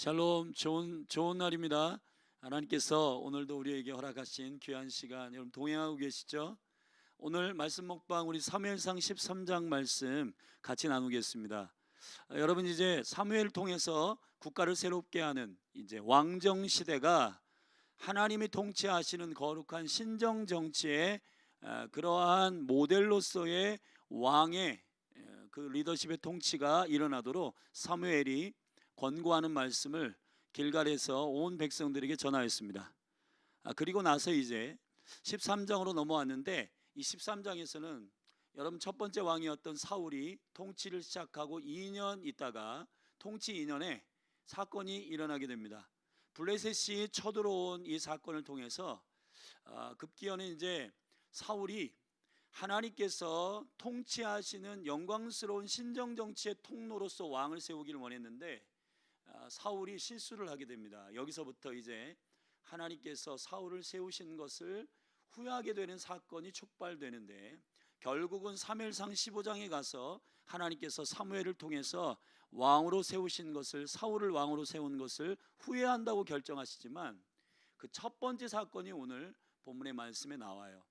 샬롬, 좋은 날입니다. 하나님께서 오늘도 우리에게 허락하신 귀한 시간 여러분 동행하고 계시죠? 오늘 말씀 먹방 우리 사무엘상 13장 말씀 같이 나누겠습니다. 여러분 이제 사무엘을 통해서 국가를 새롭게 하는 이제 왕정 시대가 하나님이 통치하시는 거룩한 신정 정치의 그러한 모델로서의 왕의 그 리더십의 통치가 일어나도록 사무엘이 권고하는 말씀을 길갈에서 온 백성들에게 전하였습니다. 그리고 나서 이제 13장으로 넘어왔는데 이 13장에서는 여러분 첫 번째 왕이었던 사울이 통치를 시작하고 2년 있다가 통치 2년에 사건이 일어나게 됩니다. 블레셋이 쳐들어온 이 사건을 통해서 급기야는 이제 사울이 하나님께서 통치하시는 영광스러운 신정정치의 통로로서 왕을 세우기를 원했는데 사울이 실수를 하게 됩니다. 여기서부터 이제 하나님께서 사울을 세우신 것을 후회하게 되는 사건이 촉발되는데 결국은 사무엘상 15장에 가서 하나님께서 사무엘을 통해서 왕으로 세우신 것을 사울을 왕으로 세운 것을 후회한다고 결정하시지만 그 첫 번째 사건이 오늘 본문의 말씀에 나와요.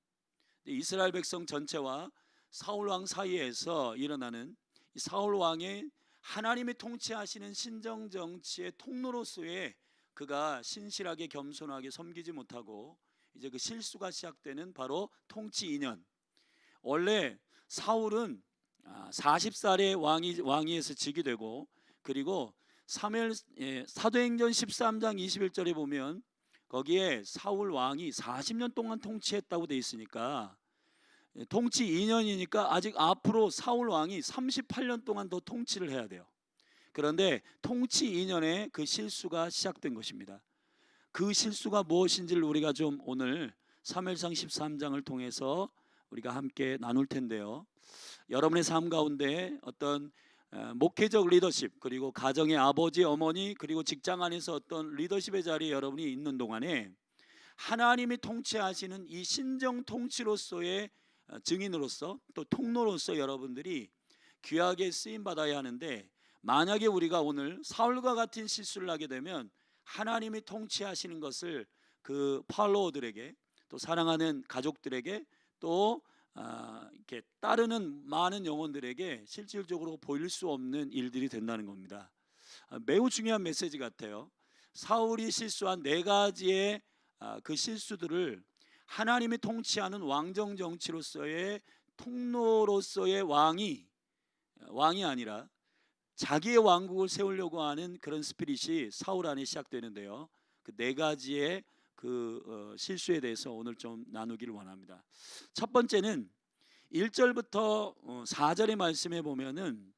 이스라엘 백성 전체와 사울 왕 사이에서 일어나는 이 사울 왕의 하나님이 통치하시는 신정 정치의 통로로서의 그가 신실하게 겸손하게 섬기지 못하고 이제 그 실수가 시작되는 바로 통치 2년. 원래 사울은 40살에 왕위에서 즉위 되고 그리고 사도행전 13장 21절에 보면 거기에 사울 왕이 40년 동안 통치했다고 돼 있으니까 통치 2년이니까 아직 앞으로 사울 왕이 38년 동안 더 통치를 해야 돼요. 그런데 통치 2년에 그 실수가 시작된 것입니다. 그 실수가 무엇인지를 우리가 좀 오늘 사무엘상 13장을 통해서 우리가 함께 나눌 텐데요. 여러분의 삶 가운데 어떤 목회적 리더십 그리고 가정의 아버지 어머니 그리고 직장 안에서 어떤 리더십의 자리에 여러분이 있는 동안에 하나님이 통치하시는 이 신정 통치로서의 증인으로서 또 통로로서 여러분들이 귀하게 쓰임 받아야 하는데 만약에 우리가 오늘 사울과 같은 실수를 하게 되면 하나님이 통치하시는 것을 그 팔로워들에게 또 사랑하는 가족들에게 또 이렇게 따르는 많은 영혼들에게 실질적으로 보일 수 없는 일들이 된다는 겁니다. 매우 중요한 메시지 같아요. 사울이 실수한 4가지의 그 실수들을 하나님이 통치하는 왕정 정치로서의 통로로서의 왕이 아니라 자기의 왕국을 세우려고 하는 그런 스피릿이 사울 안에 시작되는데요. 그 4가지의 그 실수에 대해서 오늘 좀 나누기를 원합니다. 첫 번째는 1절부터 4절의 말씀에 보면은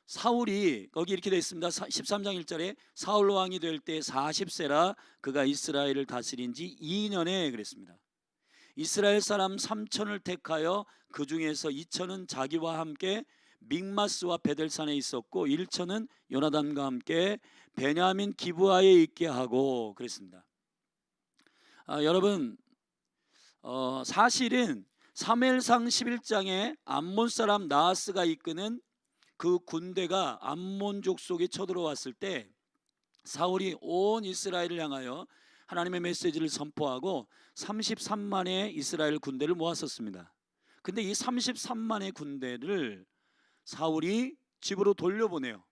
사울이 거기 이렇게 되어 있습니다. 13장 1절에 사울 왕이 될 때 40세라 그가 이스라엘을 다스린 지 2년에 그랬습니다. 이스라엘 사람 3천을 택하여 그 중에서 2천은 자기와 함께 믹마스와 베델산에 있었고 1천은 요나단과 함께 베냐민 기브아에 있게 하고 그랬습니다. 여러분 사실은 사무엘상 11장에 암몬 사람 나하스가 이끄는 그 군대가 암몬 족속이 쳐들어왔을 때 사울이 온 이스라엘을 향하여 하나님의 메시지를 선포하고 33만의 이스라엘 군대를 모았었습니다. 근데 이 33만의 군대를 사울이 집으로 돌려보내요.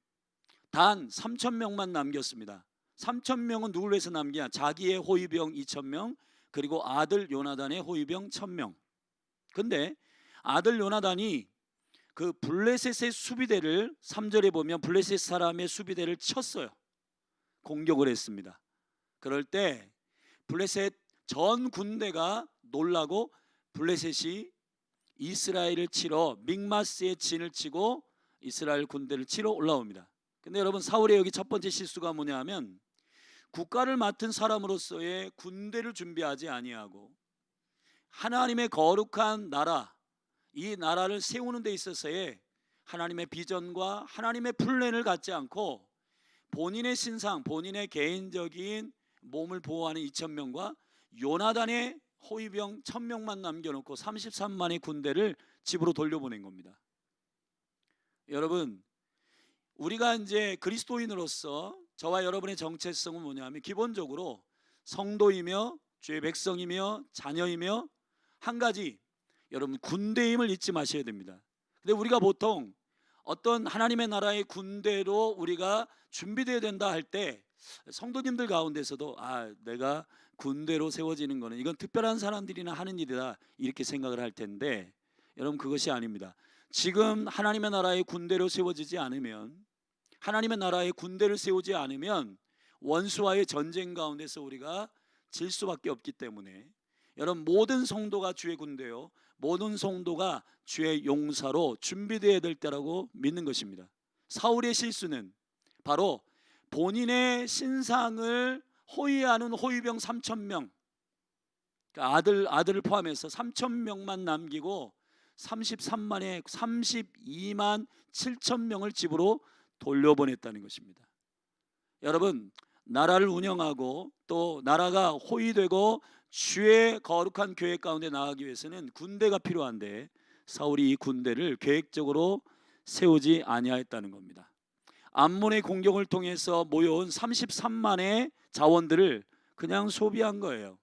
단 3,000명만 남겼습니다. 3,000명은 누굴 위해서 남기냐? 자기의 호위병 2,000명 그리고 아들 요나단의 호위병 1,000명. 근데 아들 요나단이 그 블레셋의 수비대를 3절에 보면 블레셋 사람의 수비대를 쳤어요. 공격을 했습니다. 그럴 때 블레셋 전 군대가 놀라고 블레셋이 이스라엘을 치러 믹마스의 진을 치고 이스라엘 군대를 치러 올라옵니다. 근데 여러분 사울의 여기 첫 번째 실수가 뭐냐 하면 국가를 맡은 사람으로서의 군대를 준비하지 아니하고 하나님의 거룩한 나라 이 나라를 세우는 데 있어서의 하나님의 비전과 하나님의 플랜을 갖지 않고 본인의 신상 본인의 개인적인 몸을 보호하는 2,000명과 요나단의 호위병 1,000명만 남겨놓고 33만의 군대를 집으로 돌려보낸 겁니다. 여러분 우리가 이제 그리스도인으로서 저와 여러분의 정체성은 뭐냐면 기본적으로 성도이며 주의 백성이며 자녀이며 한 가지, 여러분 군대임을 잊지 마셔야 됩니다. 근데 우리가 보통 어떤 하나님의 나라의 군대로 우리가 준비되어야 된다 할 때 성도님들 가운데서도 내가 군대로 세워지는 거는 이건 특별한 사람들이나 하는 일이다 이렇게 생각을 할 텐데, 여러분 그것이 아닙니다. 지금 하나님의 나라의 군대로 세워지지 않으면, 하나님의 나라의 군대를 세우지 않으면 원수와의 전쟁 가운데서 우리가 질 수밖에 없기 때문에, 여러분 모든 성도가 주의 군대요, 모든 성도가 주의 용사로 준비되어야 될 때라고 믿는 것입니다. 사울의 실수는 바로 본인의 신상을 호위하는 호위병 3,000명, 그러니까 아들을 포함해서 3,000명만 남기고 32만 7천 명을 집으로 돌려보냈다는 것입니다. 여러분, 나라를 운영하고 또 나라가 호위되고 주의 거룩한 교회 가운데 나가기 위해서는 군대가 필요한데, 사울이 이 군대를 계획적으로 세우지 아니하였다는 겁니다. 암몬의 공격을 통해서 모여온 33만의 자원들을 그냥 소비한 거예요.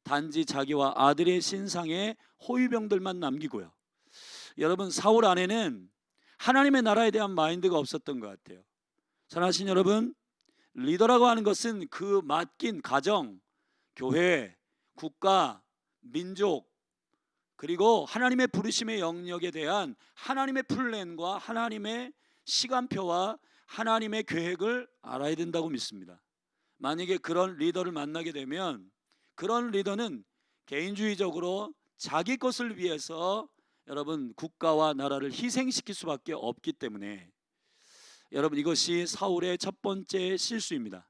단지 자기와 아들의 신상의 호위병들만 남기고요. 여러분, 사울 안에는 하나님의 나라에 대한 마인드가 없었던 것 같아요. 사랑하신 여러분, 리더라고 하는 것은 그 맡긴 가정, 교회, 국가, 민족, 그리고 하나님의 부르심의 영역에 대한 하나님의 플랜과 하나님의 시간표와 하나님의 계획을 알아야 된다고 믿습니다. 만약에 그런 리더를 만나게 되면 그런 리더는 개인주의적으로 자기 것을 위해서 여러분 국가와 나라를 희생시킬 수밖에 없기 때문에, 여러분 이것이 사울의 첫 번째 실수입니다.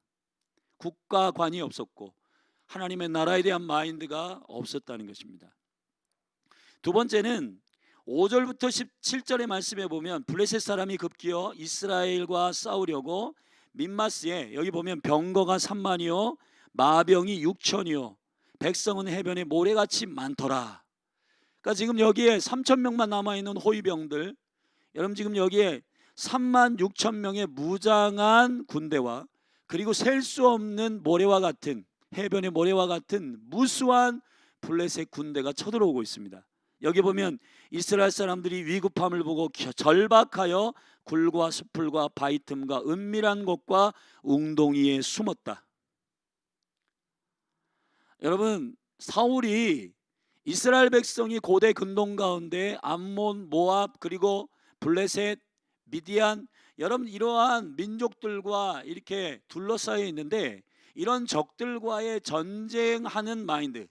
국가관이 없었고 하나님의 나라에 대한 마인드가 없었다는 것입니다. 두 번째는 5절부터 17절의 말씀에 보면 블레셋 사람이 급기어 이스라엘과 싸우려고 민마스에, 여기 보면 병거가 3만이요 마병이 6천이요 백성은 해변에 모래같이 많더라. 그러니까 지금 여기에 3,000명만 남아있는 호위병들, 여러분 지금 여기에 3만 6천 명의 무장한 군대와 그리고 셀 수 없는 모래와 같은, 해변의 모래와 같은 무수한 블레셋 군대가 쳐들어오고 있습니다. 여기 보면 이스라엘 사람들이 위급함을 보고 절박하여 굴과 수풀과 바위 틈과 은밀한 곳과 웅덩이에 숨었다. 여러분, 사울이 이스라엘 백성이 고대 근동 가운데 암몬, 모압, 그리고 블레셋, 미디안, 여러분 이러한 민족들과 이렇게 둘러싸여 있는데, 이런 적들과의 전쟁하는 마인드,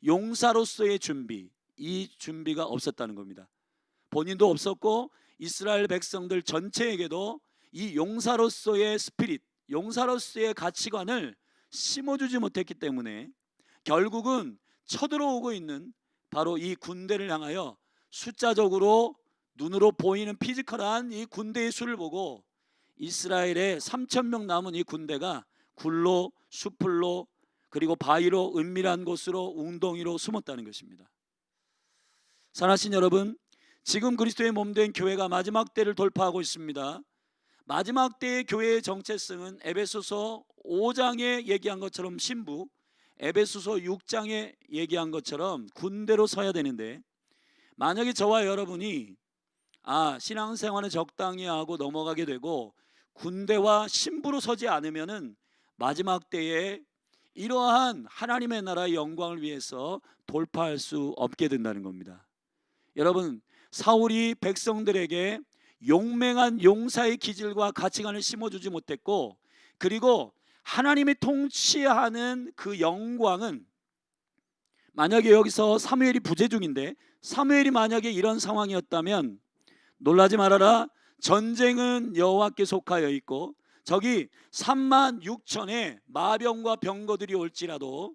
용사로서의 준비, 이 준비가 없었다는 겁니다. 본인도 없었고 이스라엘 백성들 전체에게도 이 용사로서의 스피릿, 용사로서의 가치관을 심어주지 못했기 때문에 결국은 쳐들어오고 있는 바로 이 군대를 향하여 숫자적으로 눈으로 보이는 피지컬한 이 군대의 수를 보고 이스라엘의 3,000명 남은 이 군대가 굴로, 수풀로, 그리고 바위로, 은밀한 곳으로, 웅덩이로 숨었다는 것입니다. 사랑하신 여러분, 지금 그리스도의 몸된 교회가 마지막 때를 돌파하고 있습니다. 마지막 때의 교회의 정체성은 에베소서 5장에 얘기한 것처럼 신부, 에베소서 6장에 얘기한 것처럼 군대로 서야 되는데, 만약에 저와 여러분이 신앙생활을 적당히 하고 넘어가게 되고 군대와 신부로 서지 않으면은 마지막 때에 이러한 하나님의 나라의 영광을 위해서 돌파할 수 없게 된다는 겁니다. 여러분, 사울이 백성들에게 용맹한 용사의 기질과 가치관을 심어주지 못했고, 그리고 하나님이 통치하는 그 영광은, 만약에 여기서 사무엘이 부재 중인데 사무엘이 만약에 이런 상황이었다면 놀라지 말아라, 전쟁은 여호와께 속하여 있고 저기 3만 6천의 마병과 병거들이 올지라도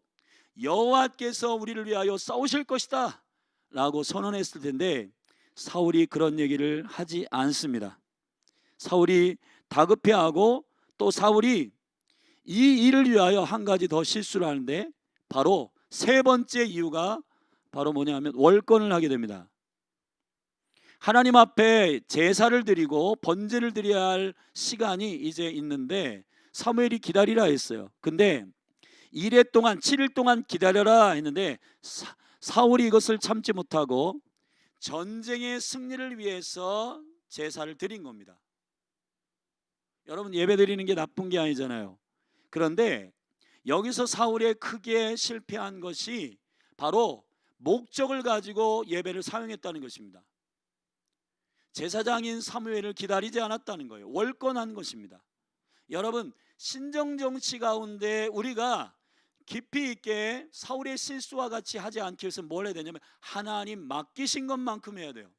여호와께서 우리를 위하여 싸우실 것이다 라고 선언했을 텐데, 사울이 그런 얘기를 하지 않습니다. 사울이 다급해하고 또 사울이 이 일을 위하여 한 가지 더 실수를 하는데, 바로 세 번째 이유가 바로 뭐냐면 월권을 하게 됩니다. 하나님 앞에 제사를 드리고 번제를 드려야 할 시간이 이제 있는데 사무엘이 기다리라 했어요. 근데 1회 동안 7일 동안 기다려라 했는데 사울이 이것을 참지 못하고 전쟁의 승리를 위해서 제사를 드린 겁니다. 여러분, 예배 드리는 게 나쁜 게 아니잖아요. 그런데 여기서 사울이 크게 실패한 것이 바로 목적을 가지고 예배를 사용했다는 것입니다. 제사장인 사무엘을 기다리지 않았다는 거예요. 월권한 것입니다. 여러분, 신정정치 가운데 우리가 깊이 있게 사울의 실수와 같이 하지 않기 위해서 뭘 해야 되냐면 하나님 맡기신 것만큼 해야 돼요.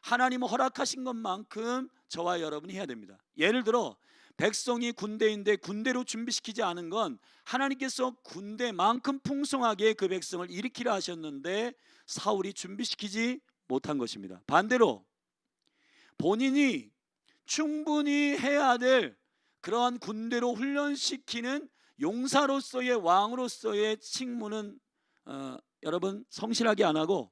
하나님 허락하신 것만큼 저와 여러분이 해야 됩니다. 예를 들어 백성이 군대인데 군대로 준비시키지 않은 건 하나님께서 군대만큼 풍성하게 그 백성을 일으키라 하셨는데 사울이 준비시키지 못한 것입니다. 반대로 본인이 충분히 해야 될 그러한 군대로 훈련시키는 용사로서의 왕으로서의 직무는 여러분 성실하게 안 하고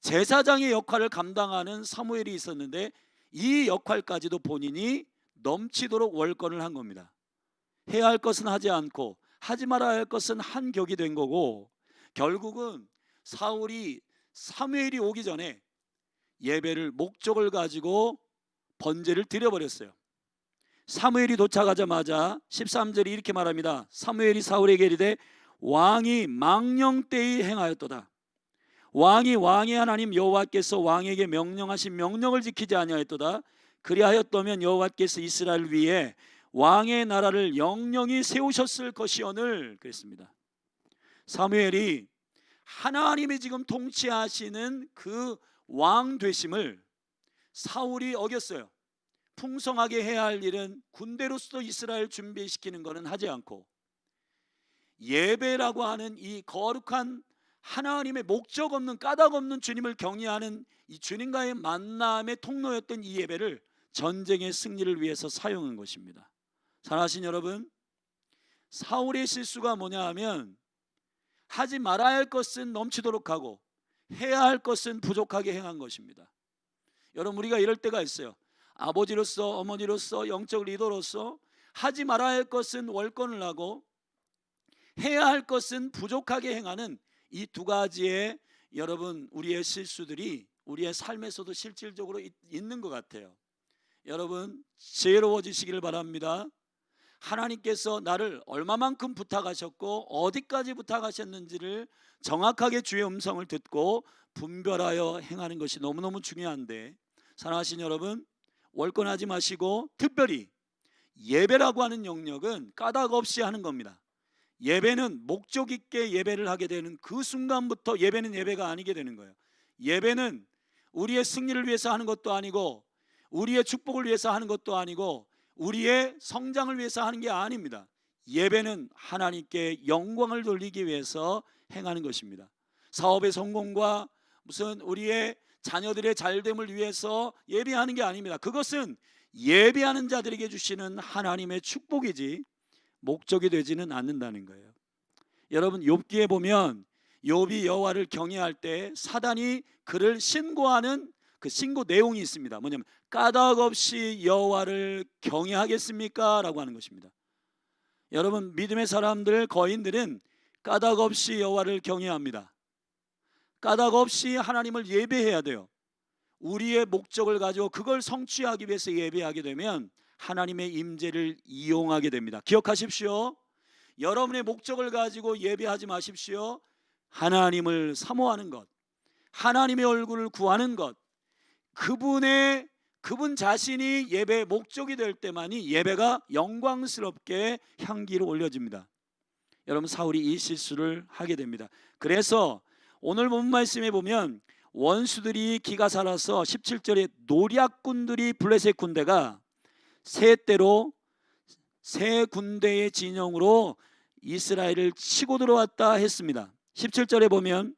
제사장의 역할을 감당하는 사무엘이 있었는데 이 역할까지도 본인이 넘치도록 월권을 한 겁니다. 해야 할 것은 하지 않고 하지 말아야 할 것은 한 격이 된 거고, 결국은 사무엘이 오기 전에 예배를 목적을 가지고 번제를 드려버렸어요. 사무엘이 도착하자마자 13절이 이렇게 말합니다. 사무엘이 사울에게 이르되 왕이 망령되이 행하였도다. 왕이 왕의 하나님 여호와께서 왕에게 명령하신 명령을 지키지 아니하였도다. 그리하였다면 여호와께서 이스라엘을 위해 왕의 나라를 영영히 세우셨을 것이오늘 그랬습니다. 사무엘이 하나님이 지금 통치하시는 그 왕 되심을 사울이 어겼어요. 풍성하게 해야 할 일은 군대로서 이스라엘 준비시키는 것은 하지 않고 예배라고 하는 이 거룩한 하나님의 목적 없는 까닭 없는 주님을 경외하는 이 주님과의 만남의 통로였던 이 예배를 전쟁의 승리를 위해서 사용한 것입니다. 사랑하신 여러분, 사울의 실수가 뭐냐 하면 하지 말아야 할 것은 넘치도록 하고 해야 할 것은 부족하게 행한 것입니다. 여러분, 우리가 이럴 때가 있어요. 아버지로서 어머니로서 영적 리더로서 하지 말아야 할 것은 월권을 하고 해야 할 것은 부족하게 행하는 이 두 가지의 여러분 우리의 실수들이 우리의 삶에서도 실질적으로 있는 것 같아요. 여러분, 지혜로워지시기를 바랍니다. 하나님께서 나를 얼마만큼 부탁하셨고 어디까지 부탁하셨는지를 정확하게 주의 음성을 듣고 분별하여 행하는 것이 너무너무 중요한데, 사랑하신 여러분, 월권하지 마시고 특별히 예배라고 하는 영역은 까닭 없이 하는 겁니다. 예배는 목적 있게 예배를 하게 되는 그 순간부터 예배는 예배가 아니게 되는 거예요. 예배는 우리의 승리를 위해서 하는 것도 아니고 우리의 축복을 위해서 하는 것도 아니고 우리의 성장을 위해서 하는 게 아닙니다. 예배는 하나님께 영광을 돌리기 위해서 행하는 것입니다. 사업의 성공과 무슨 우리의 자녀들의 잘됨을 위해서 예배하는 게 아닙니다. 그것은 예배하는 자들에게 주시는 하나님의 축복이지 목적이 되지는 않는다는 거예요. 여러분, 욥기에 보면 욥이 여호와를 경외할 때 사단이 그를 신고하는 그 신고 내용이 있습니다. 뭐냐면 까닭 없이 여호와를 경외하겠습니까? 라고 하는 것입니다. 여러분, 믿음의 사람들, 거인들은 까닭 없이 여호와를 경외합니다. 까닭 없이 하나님을 예배해야 돼요. 우리의 목적을 가지고 그걸 성취하기 위해서 예배하게 되면 하나님의 임재를 이용하게 됩니다. 기억하십시오. 여러분의 목적을 가지고 예배하지 마십시오. 하나님을 사모하는 것, 하나님의 얼굴을 구하는 것, 그분 자신이 예배의 목적이 될 때만이 예배가 영광스럽게 향기로 올려집니다. 여러분, 사울이 이 실수를 하게 됩니다. 그래서 오늘 본 말씀에 보면 원수들이 기가 살아서 17절에 노략군들이 블레셋 군대가 세 군대의 진영으로 이스라엘을 치고 들어왔다 했습니다. 17절에 보면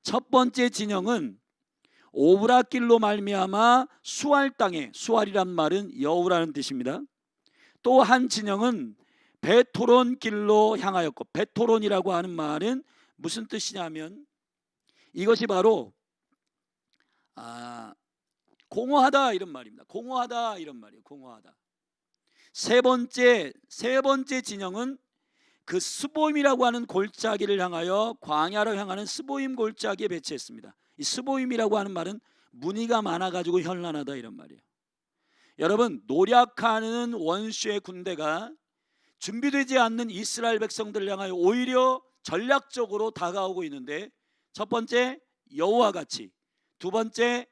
첫 번째 진영은 오브라길로 말미암아 수알 땅에, 수알이란 말은 여우라는 뜻입니다. 또 한 진영은 베토론 길로 향하였고, 베토론이라고 하는 말은 무슨 뜻이냐면 이것이 바로 공허하다 이런 말입니다. 공허하다 이런 말이에요. 공허하다. 세 번째 진영은 그 스보임이라고 하는 골짜기를 향하여 광야로 향하는 스보임 골짜기에 배치했습니다. 이 스보임이라고 하는 말은 무늬가 많아가지고 현란하다 이런 말이에요. 여러분, 노력하는 원수의 군대가 준비되지 않는 이스라엘 백성들을 향하여 오히려 전략적으로 다가오고 있는데, 첫 번째 여호와 같이, 두 번째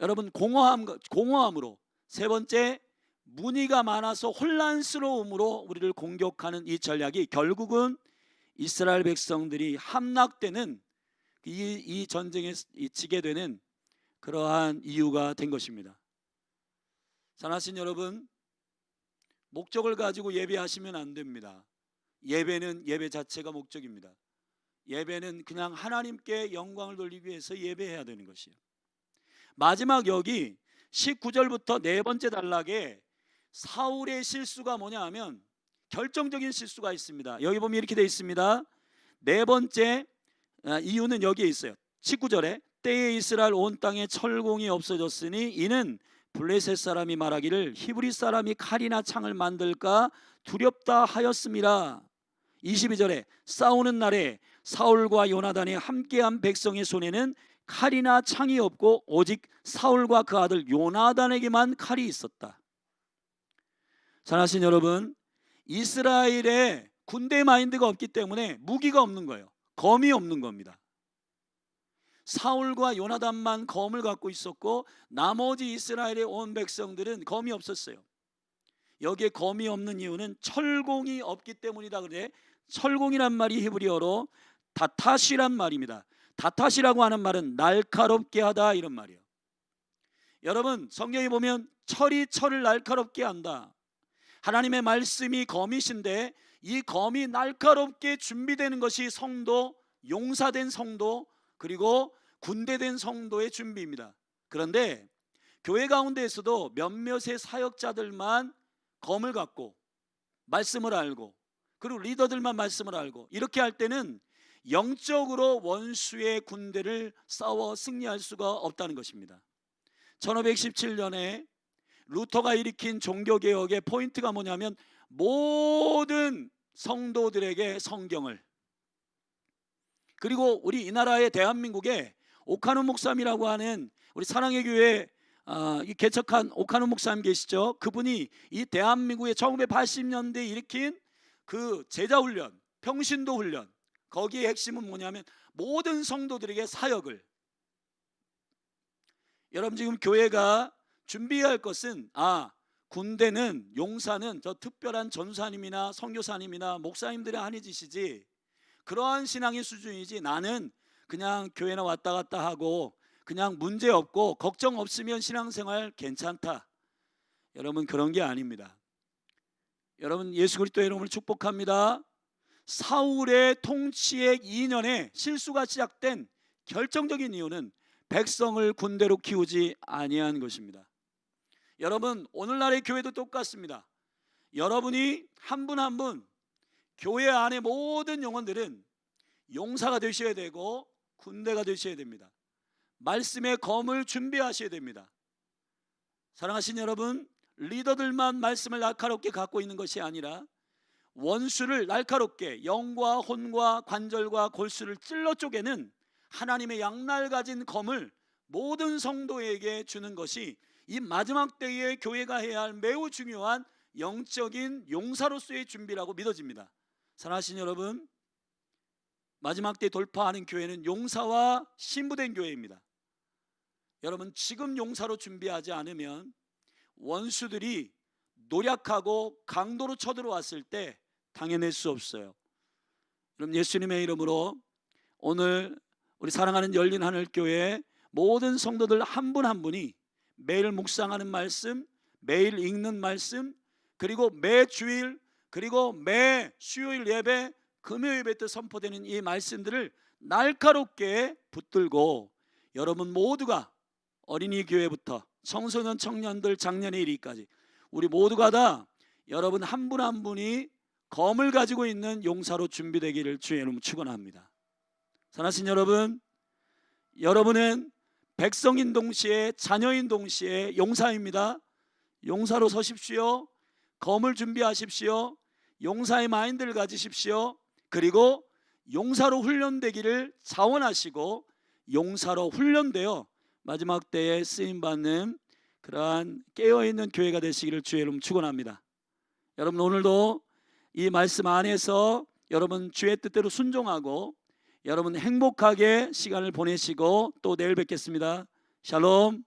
여러분 공허함으로, 세 번째 무늬가 많아서 혼란스러움으로 우리를 공격하는 이 전략이 결국은 이스라엘 백성들이 함락되는 이 전쟁에 지게 되는 그러한 이유가 된 것입니다. 사랑하신 여러분, 목적을 가지고 예배하시면 안 됩니다. 예배는 예배 자체가 목적입니다. 예배는 그냥 하나님께 영광을 돌리기 위해서 예배해야 되는 것이에요. 마지막 여기 19절부터 네 번째 단락에 사울의 실수가 뭐냐 하면 결정적인 실수가 있습니다. 여기 보면 이렇게 되어 있습니다. 네 번째 이유는 여기에 있어요. 19절에 때에 이스라엘 온 땅에 철공이 없어졌으니 이는 블레셋 사람이 말하기를 히브리 사람이 칼이나 창을 만들까 두렵다 하였음이라. 22절에 싸우는 날에 사울과 요나단이 함께한 백성의 손에는 칼이나 창이 없고 오직 사울과 그 아들 요나단에게만 칼이 있었다. 사랑하신 여러분, 이스라엘에 군대 마인드가 없기 때문에 무기가 없는 거예요. 검이 없는 겁니다. 사울과 요나단만 검을 갖고 있었고 나머지 이스라엘의 온 백성들은 검이 없었어요. 여기에 검이 없는 이유는 철공이 없기 때문이다. 그래, 철공이란 말이 히브리어로 다타시란 말입니다. 다타시라고 하는 말은 날카롭게 하다 이런 말이에요. 여러분, 성경에 보면 철이 철을 날카롭게 한다. 하나님의 말씀이 검이신데 이 검이 날카롭게 준비되는 것이 성도, 용사된 성도, 그리고 군대된 성도의 준비입니다. 그런데 교회 가운데에서도 몇몇의 사역자들만 검을 갖고 말씀을 알고, 그리고 리더들만 말씀을 알고, 이렇게 할 때는 영적으로 원수의 군대를 싸워 승리할 수가 없다는 것입니다. 1517년에 루터가 일으킨 종교개혁의 포인트가 뭐냐면 모든 성도들에게 성경을, 그리고 우리 이 나라의 대한민국에 오카노 목사님이라고 하는 우리 사랑의 교회 개척한 오카노 목사님 계시죠? 그분이 이 대한민국의 1980년대에 일으킨 그 제자훈련, 평신도 훈련, 거기에 핵심은 뭐냐면 모든 성도들에게 사역을. 여러분, 지금 교회가 준비해야 할 것은 군대는, 용사는 저 특별한 전사님이나 선교사님이나 목사님들이 아니지시지, 그러한 신앙의 수준이지, 나는 그냥 교회나 왔다 갔다 하고 그냥 문제 없고 걱정 없으면 신앙생활 괜찮다. 여러분, 그런 게 아닙니다. 여러분, 예수 그리스도의 이름을 축복합니다. 사울의 통치의 2년에 실수가 시작된 결정적인 이유는 백성을 군대로 키우지 아니한 것입니다. 여러분, 오늘날의 교회도 똑같습니다. 여러분이 한 분 한 분, 교회 안에 모든 영혼들은 용사가 되셔야 되고 군대가 되셔야 됩니다. 말씀의 검을 준비하셔야 됩니다. 사랑하신 여러분, 리더들만 말씀을 날카롭게 갖고 있는 것이 아니라 원수를 날카롭게 영과 혼과 관절과 골수를 찔러 쪼개는 하나님의 양날 가진 검을 모든 성도에게 주는 것이 이 마지막 때에 교회가 해야 할 매우 중요한 영적인 용사로서의 준비라고 믿어집니다. 사랑하신 여러분, 마지막 때 돌파하는 교회는 용사와 신부된 교회입니다. 여러분, 지금 용사로 준비하지 않으면 원수들이 노력하고 강도로 쳐들어왔을 때 당해낼 수 없어요. 그럼 예수님의 이름으로 오늘 우리 사랑하는 열린 하늘교회 모든 성도들 한 분 한 분이 매일 묵상하는 말씀, 매일 읽는 말씀, 그리고 매 주일, 그리고 매 수요일 예배, 금요일 예배 때 선포되는 이 말씀들을 날카롭게 붙들고, 여러분 모두가 어린이 교회부터 청소년 청년들 작년에 이르기까지 우리 모두가 다 여러분 한 분 한 분이 검을 가지고 있는 용사로 준비되기를 주의 이름으로 축원합니다. 사랑하신 여러분, 여러분은 백성인 동시에 자녀인 동시에 용사입니다. 용사로 서십시오. 검을 준비하십시오. 용사의 마인드를 가지십시오. 그리고 용사로 훈련되기를 자원하시고 용사로 훈련되어 마지막 때에 쓰임받는 그러한 깨어있는 교회가 되시기를 주의 이름 축원합니다. 여러분, 오늘도 이 말씀 안에서 여러분 주의 뜻대로 순종하고 여러분 행복하게 시간을 보내시고 또 내일 뵙겠습니다. 샬롬.